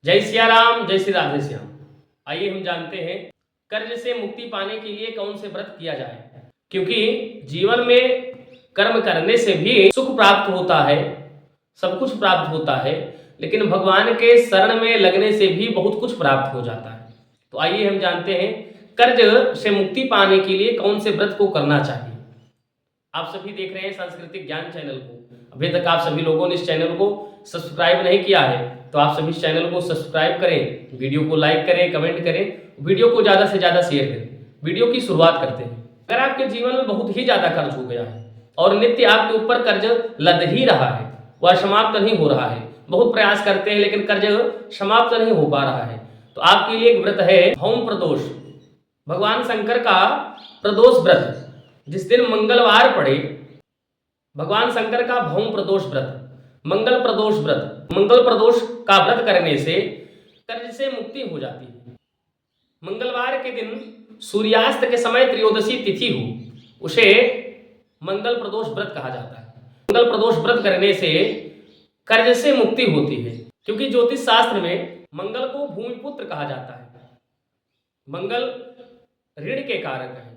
जय सिया राम, जय श्री राधे श्याम। आइए हम जानते हैं कर्ज से मुक्ति पाने के लिए कौन से व्रत किया जाए। क्योंकि जीवन में कर्म करने से भी सुख प्राप्त होता है, सब कुछ प्राप्त होता है, लेकिन भगवान के शरण में लगने से भी बहुत कुछ प्राप्त हो जाता है। तो आइए हम जानते हैं कर्ज से मुक्ति पाने के लिए कौन से व्रत को करना चाहिए। आप सभी देख रहे हैं सांस्कृतिक ज्ञान चैनल को। अभी तक आप सभी लोगों ने इस चैनल को सब्सक्राइब नहीं किया है तो आप सभी इस चैनल को सब्सक्राइब करें, वीडियो को लाइक करें, कमेंट करें, वीडियो को ज़्यादा से ज़्यादा शेयर करें। वीडियो की शुरुआत करते हैं। अगर आपके जीवन में बहुत ही ज़्यादा कर्ज हो गया है और नित्य आपके ऊपर कर्ज लद ही रहा है, वह समाप्त नहीं हो रहा है, बहुत प्रयास करते हैं लेकिन कर्ज समाप्त नहीं हो पा रहा है, तो आपके लिए एक व्रत है भौम प्रदोष, भगवान शंकर का प्रदोष व्रत। जिस दिन मंगलवार पड़े, भगवान शंकर का भौम प्रदोष व्रत, मंगल प्रदोष व्रत, मंगल प्रदोष का व्रत करने से कर्ज से मुक्ति हो जाती है। मंगलवार के दिन सूर्यास्त के समय त्रयोदशी तिथि हो, उसे मंगल प्रदोष व्रत कहा जाता है। मंगल प्रदोष व्रत करने से कर्ज से मुक्ति होती है, क्योंकि ज्योतिष शास्त्र में मंगल को भूमिपुत्र कहा जाता है। मंगल ऋण के कारक है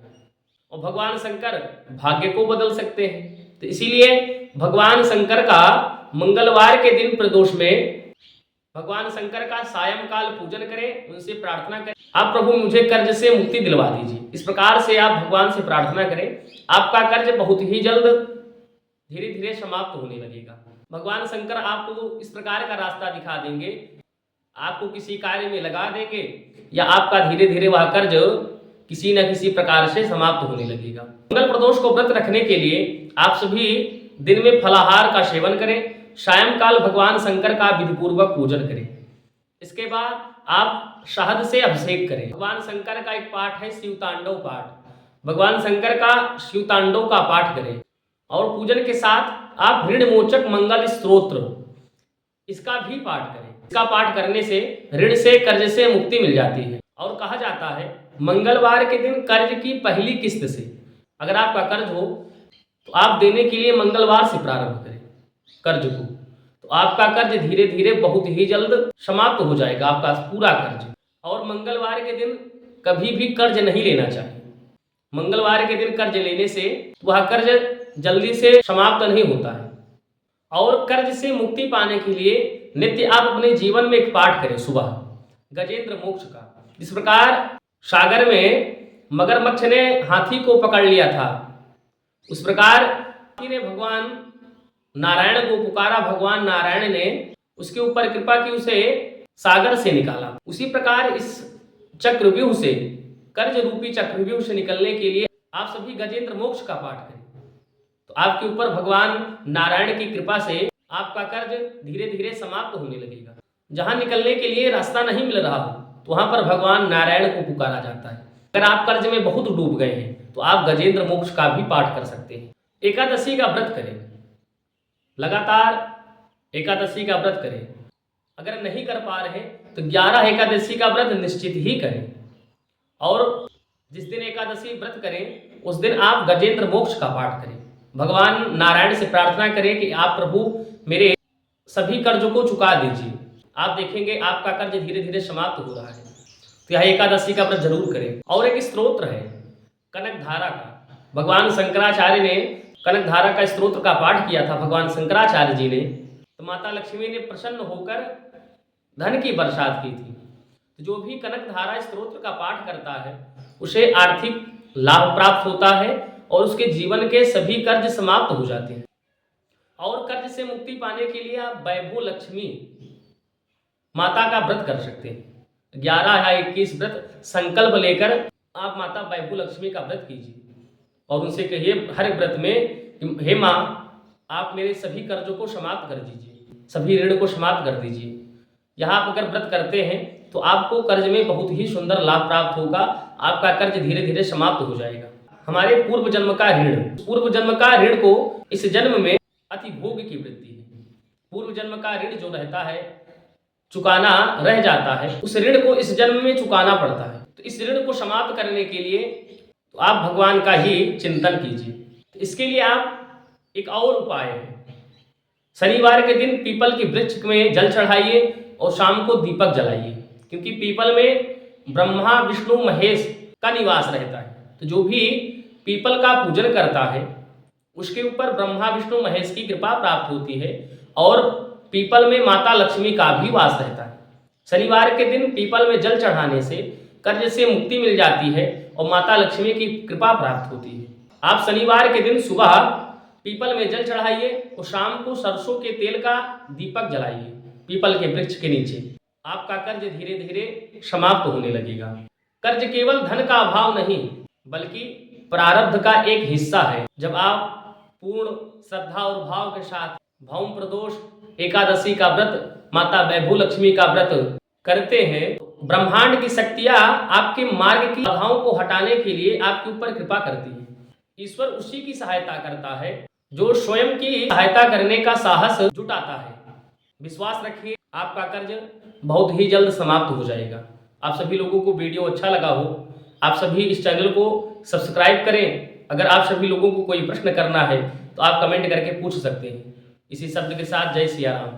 और भगवान शंकर भाग्य को बदल सकते हैं। तो इसीलिए भगवान शंकर का मंगलवार के दिन प्रदोष में भगवान शंकर का सायंकाल पूजन करें, उनसे प्रार्थना करें, आप प्रभु मुझे कर्ज से मुक्ति दिलवा दीजिए। इस प्रकार से आप भगवान से प्रार्थना करें, आपका कर्ज बहुत ही जल्द धीरे धीरे समाप्त होने लगेगा। भगवान शंकर आपको इस प्रकार का रास्ता दिखा देंगे, आपको किसी कार्य में लगा देंगे या आपका धीरे धीरे वह कर्ज किसी न किसी प्रकार से समाप्त होने लगेगा। मंगल प्रदोष को व्रत रखने के लिए आप सभी दिन में फलाहार का सेवन करें, सायंकाल भगवान शंकर का विधिपूर्वक पूजन करें। इसके बाद आप शहद से अभिषेक करें। भगवान शंकर का एक पाठ है शिवतांडव पाठ, भगवान शंकर का शिवतांडव का पाठ करें और पूजन के साथ आप ऋण मोचक मंगल स्तोत्र इसका भी पाठ करें। इसका पाठ करने से ऋण से कर्ज से मुक्ति मिल जाती है। और कहा जाता है मंगलवार के दिन कर्ज की पहली किस्त से अगर आपका कर्ज हो तो आप देने के लिए मंगलवार से प्रारंभ करें कर्ज को, तो आपका कर्ज धीरे धीरे बहुत ही जल्द समाप्त हो जाएगा, आपका पूरा कर्ज। और मंगलवार के दिन कभी भी कर्ज नहीं लेना चाहिए। मंगलवार के दिन कर्ज लेने से वह कर्ज जल्दी से समाप्त नहीं होता है। और कर्ज से मुक्ति पाने के लिए नित्य आप अपने जीवन में एक पाठ करें सुबह गजेंद्र मोक्ष का। जिस प्रकार सागर में मगरमच्छ ने हाथी को पकड़ लिया था, उस प्रकार हाथी ने भगवान नारायण को पुकारा, भगवान नारायण ने उसके ऊपर कृपा की, उसे सागर से निकाला। उसी प्रकार इस चक्रव्यूह से, कर्ज रूपी चक्रव्यूह से निकलने के लिए आप सभी गजेंद्र मोक्ष का पाठ करें, तो आपके ऊपर भगवान नारायण की कृपा से आपका कर्ज धीरे धीरे समाप्त होने लगेगा। जहां निकलने के लिए रास्ता नहीं मिल रहा हो तो वहां पर भगवान नारायण को पुकारा जाता है। अगर आप कर्ज में बहुत डूब गए हैं तो आप गजेंद्र मोक्ष का भी पाठ कर सकते हैं। एकादशी का व्रत करें, लगातार एकादशी का व्रत करें। अगर नहीं कर पा रहे तो 11 एकादशी का व्रत निश्चित ही करें। और जिस दिन एकादशी व्रत करें उस दिन आप गजेंद्र मोक्ष का पाठ करें, भगवान नारायण से प्रार्थना करें कि आप प्रभु मेरे सभी कर्जों को चुका दीजिए। आप देखेंगे आपका कर्ज धीरे धीरे समाप्त हो रहा है। तो यह एकादशी का व्रत जरूर करें। और एक स्तोत्र है कनक धारा का, भगवान शंकराचार्य ने कनक धारा का स्तोत्र का पाठ किया था भगवान शंकराचार्य जी ने, तो माता लक्ष्मी ने प्रसन्न होकर धन की बरसात की थी। तो जो भी कनक धारा स्तोत्र का पाठ करता है उसे आर्थिक लाभ प्राप्त होता है और उसके जीवन के सभी कर्ज समाप्त हो जाते हैं। और कर्ज से मुक्ति पाने के लिए आप वैभव लक्ष्मी माता का व्रत कर सकते हैं। 11 या 21 व्रत संकल्प लेकर आप माता वैभव लक्ष्मी का व्रत कीजिए और उनसे कहिए हर व्रत में, हे माँ आप मेरे सभी कर्जों को समाप्त कर दीजिए, सभी ऋण को समाप्त कर दीजिए। यहाँ आप अगर व्रत करते हैं तो आपको कर्ज में बहुत ही सुंदर लाभ प्राप्त होगा, आपका कर्ज धीरे धीरे समाप्त हो जाएगा। हमारे पूर्व जन्म का ऋण, पूर्व जन्म का ऋण को इस जन्म में अति भोग की वृत्ति है। पूर्व जन्म का ऋण जो रहता है, चुकाना रह जाता है, उस ऋण को इस जन्म में चुकाना पड़ता है। तो इस ऋण को समाप्त करने के लिए तो आप भगवान का ही चिंतन कीजिए। इसके लिए आप एक और उपाय है, शनिवार के दिन पीपल की वृक्ष में जल चढ़ाइए और शाम को दीपक जलाइए, क्योंकि पीपल में ब्रह्मा विष्णु महेश का निवास रहता है। तो जो भी पीपल का पूजन करता है उसके ऊपर ब्रह्मा विष्णु महेश की कृपा प्राप्त होती है और पीपल में माता लक्ष्मी का भी वास रहता है। शनिवार के दिन पीपल में जल चढ़ाने से कर्ज से मुक्ति मिल जाती है और माता लक्ष्मी की कृपा प्राप्त होती है। आप शनिवार के दिन सुबह पीपल में जल चढ़ाइए और शाम को सरसों के तेल का दीपक जलाइए पीपल के वृक्ष के नीचे। आपका कर्ज धीरे धीरे समाप्त होने लगेगा। कर्ज केवल धन का अभाव नहीं बल्कि प्रारब्ध का एक हिस्सा है। जब आप पूर्ण श्रद्धा और भाव के साथ भौम प्रदोष एकादशी का व्रत, माता वैभू लक्ष्मी का व्रत करते हैं तो ब्रह्मांड की शक्तियां आपके मार्ग की बाधाओं को हटाने के लिए आपके ऊपर कृपा करती है। ईश्वर उसी की सहायता करता है जो स्वयं की सहायता करने का साहस जुटाता है। विश्वास रखिए, आपका कर्ज बहुत ही जल्द समाप्त हो जाएगा। आप सभी लोगों को वीडियो अच्छा लगा हो, आप सभी इस चैनल को सब्सक्राइब करें। अगर आप सभी लोगों को कोई प्रश्न करना है तो आप कमेंट करके पूछ सकते हैं। इसी शब्द के साथ जय सिया राम।